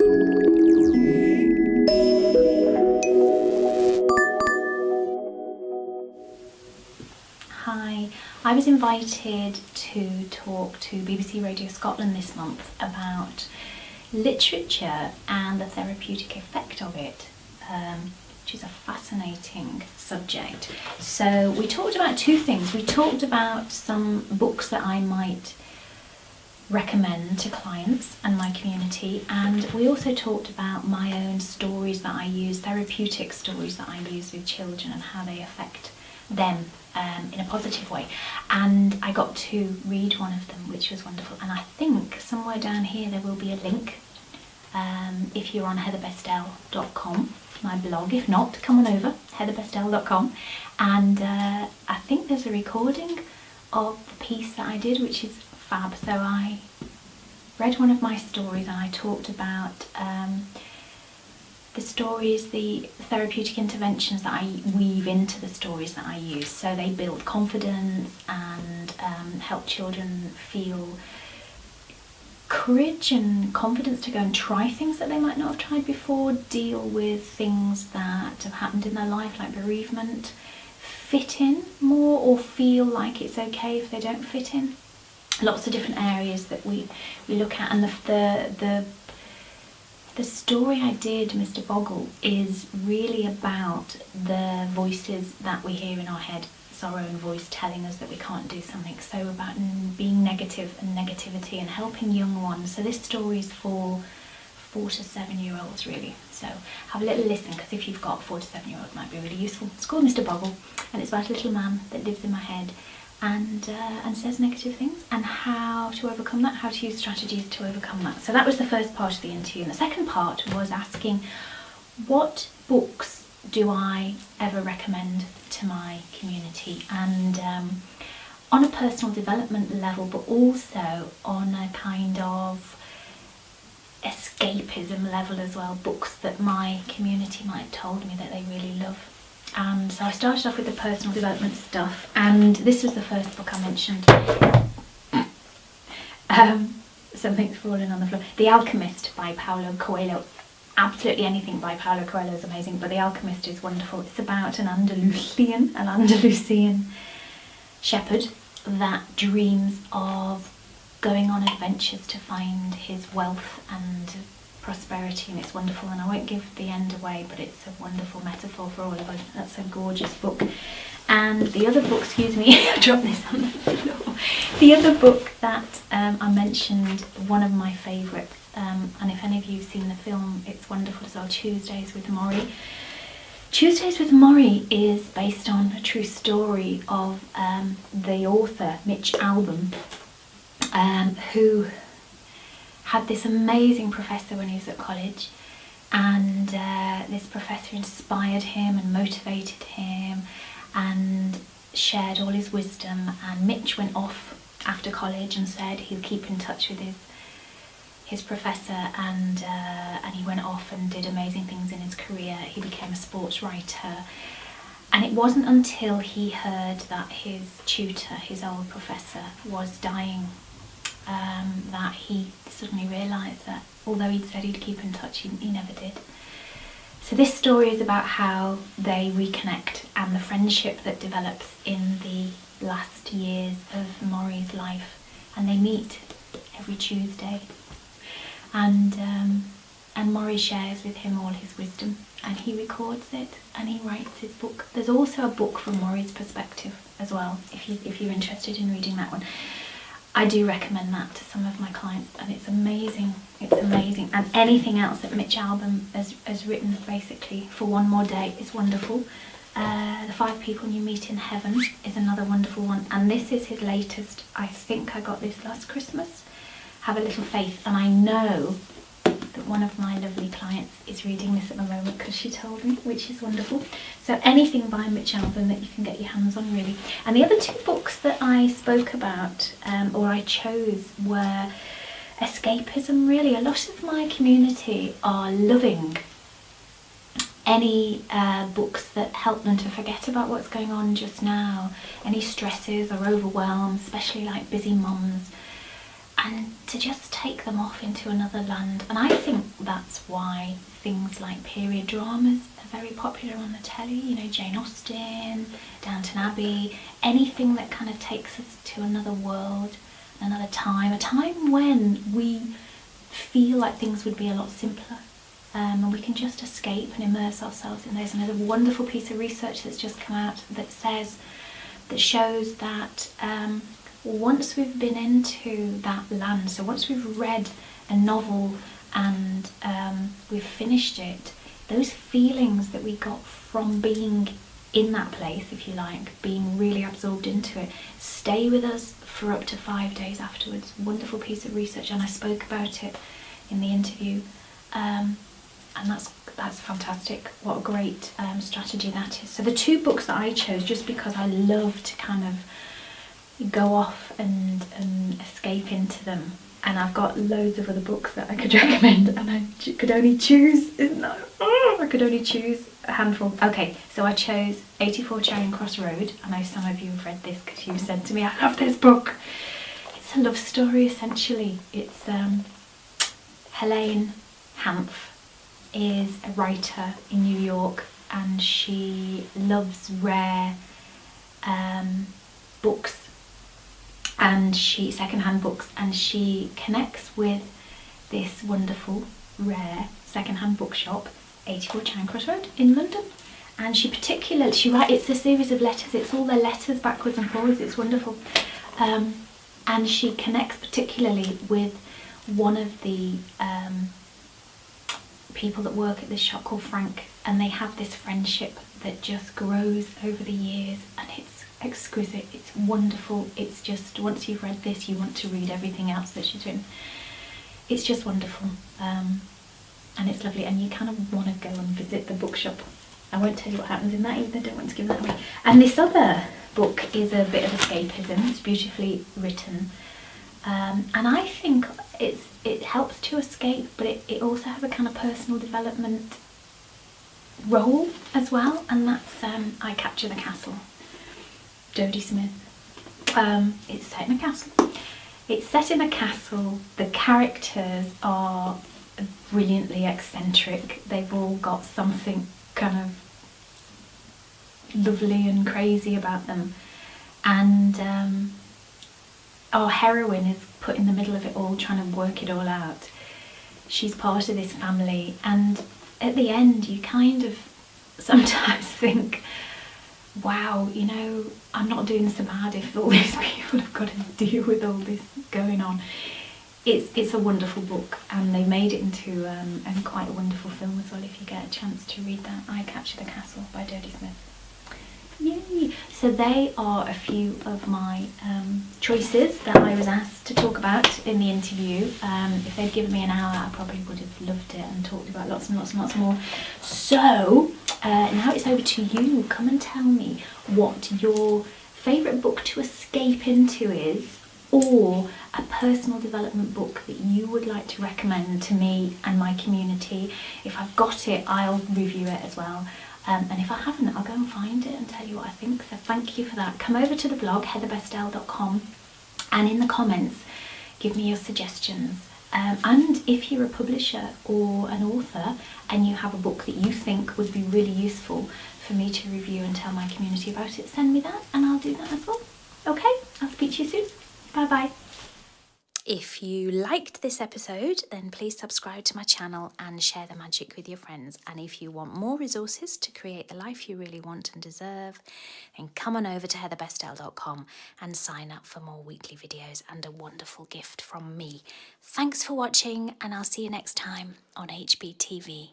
Hi, I was invited to talk to BBC Radio Scotland this month about literature and the therapeutic effect of it, which is a fascinating subject. So we talked about two things. We talked about some books that I might recommend to clients and my community, and we also talked about my own stories that I use, therapeutic stories that I use with children and how they affect them in a positive way. And I got to read one of them, which was wonderful, and I think somewhere down here there will be a link if you're on heatherbestel.com, my blog. If not, come on over, heatherbestel.com, and I think there's a recording of the piece that I did, which is fab. So I read one of my stories and I talked about the stories, the therapeutic interventions that I weave into the stories that I use. So they build confidence and help children feel courage and confidence to go and try things that they might not have tried before, deal with things that have happened in their life like bereavement, fit in more or feel like it's okay if they don't fit in. Lots of different areas that we look at, and the story I did, Mr. Boggle, is really about the voices that we hear in our head. It's our own voice telling us that we can't do something. So about being negative and negativity and helping young ones. So this story is for 4 to 7 year olds really. So have a little listen, because if you've got a 4 to 7 year old, it might be really useful. It's called Mr. Boggle, and it's about a little man that lives in my head and says negative things, and how to overcome that, how to use strategies to overcome that. So that was the first part of the interview, and the second part was asking what books do I ever recommend to my community, and on a personal development level, but also on a kind of escapism level as well, books that my community might have told me that they really love. And so I started off with the personal development stuff, and this was the first book I mentioned. Something's fallen on the floor. The Alchemist by Paulo Coelho. Absolutely anything by Paulo Coelho is amazing, but The Alchemist is wonderful. It's about an Andalusian shepherd that dreams of going on adventures to find his wealth and prosperity, and it's wonderful. And I won't give the end away, but it's a wonderful metaphor for all of us. That's a gorgeous book. And the other book, excuse me, I dropped this on the floor. The other book that I mentioned, one of my favourites, and if any of you have seen the film, it's wonderful as well, Tuesdays with Morrie. Tuesdays with Morrie is based on a true story of the author, Mitch Albom, who had this amazing professor when he was at college, and this professor inspired him and motivated him and shared all his wisdom, and Mitch went off after college and said he'll keep in touch with his professor, and he went off and did amazing things in his career. He became a sports writer, and it wasn't until he heard that his tutor, his old professor, was dying, that he suddenly realised that although he'd said he'd keep in touch, he never did. So this story is about how they reconnect and the friendship that develops in the last years of Morrie's life, and they meet every Tuesday, and Morrie shares with him all his wisdom, and he records it and he writes his book. There's also a book from Morrie's perspective as well, if you're interested in reading that one. I do recommend that to some of my clients, and it's amazing. It's amazing. And anything else that Mitch Albom has written, basically, for one more day is wonderful. The 5 People You Meet in Heaven is another wonderful one, and this is his latest. I think I got this last Christmas. Have a Little Faith, and I know that one of my lovely clients is reading this at the moment because she told me, which is wonderful. So anything by Mitch Albom that you can get your hands on, really. And the other 2 books that I spoke about, or I chose, were escapism, really. A lot of my community are loving any books that help them to forget about what's going on just now, any stresses or overwhelm, especially like busy mums. and to just take them off into another land. And I think that's why things like period dramas are very popular on the telly, you know, Jane Austen, Downton Abbey, anything that kind of takes us to another world, another time, a time when we feel like things would be a lot simpler. And we can just escape and immerse ourselves in those. And there's a wonderful piece of research that's just come out that shows that once we've been into that land, so once we've read a novel and we've finished it, those feelings that we got from being in that place, if you like, being really absorbed into it, stay with us for up to 5 days afterwards. Wonderful piece of research, and I spoke about it in the interview. And that's fantastic. What a great strategy that is. So the 2 books that I chose, just because I love to kind of go off and escape into them, and I've got loads of other books that I could recommend, and I could only choose, I could only choose a handful. Okay, so I chose 84 Charing Cross Road. I know some of you have read this because you said to me, I love this book. It's a love story, essentially. It's Helene Hanff is a writer in New York, and she loves rare books, and secondhand books, and she connects with this wonderful rare secondhand bookshop, 84 Charing Cross Road in London. And it's a series of letters, it's all their letters backwards and forwards, it's wonderful. And she connects particularly with one of the people that work at this shop called Frank, and they have this friendship that just grows over the years, and it's exquisite, it's wonderful. It's just, once you've read this, you want to read everything else that she's written. It's just wonderful, and it's lovely, and you kind of want to go and visit the bookshop. I won't tell you what happens in that either, don't want to give that away. And this other book is a bit of escapism. It's beautifully written, and I think it helps to escape, but it also has a kind of personal development role as well, and that's I Capture the Castle, Dodie Smith. It's set in a castle. It's set in a castle. The characters are brilliantly eccentric. They've all got something kind of lovely and crazy about them, and our heroine is put in the middle of it all, trying to work it all out. She's part of this family, and at the end you kind of sometimes think, wow, you know, I'm not doing so bad if all these people have got to deal with all this going on. It's a wonderful book, and they made it into quite a wonderful film as well, if you get a chance to read that. I Capture the Castle by Dodie Smith. Yay! So they are a few of my choices that I was asked to talk about in the interview. If they'd given me an hour, I probably would have loved it and talked about lots and lots and lots more. So now it's over to you. Come and tell me what your favourite book to escape into is, or a personal development book that you would like to recommend to me and my community. If I've got it, I'll review it as well. And if I haven't, I'll go and find it and tell you what I think. So thank you for that. Come over to the blog, heatherbestel.com, and in the comments, give me your suggestions. And if you're a publisher or an author and you have a book that you think would be really useful for me to review and tell my community about it, send me that and I'll do that as well. Okay, I'll speak to you soon. Bye bye. If you liked this episode, then please subscribe to my channel and share the magic with your friends. And if you want more resources to create the life you really want and deserve, then come on over to heatherbestel.com and sign up for more weekly videos and a wonderful gift from me. Thanks for watching, and I'll see you next time on HBTV.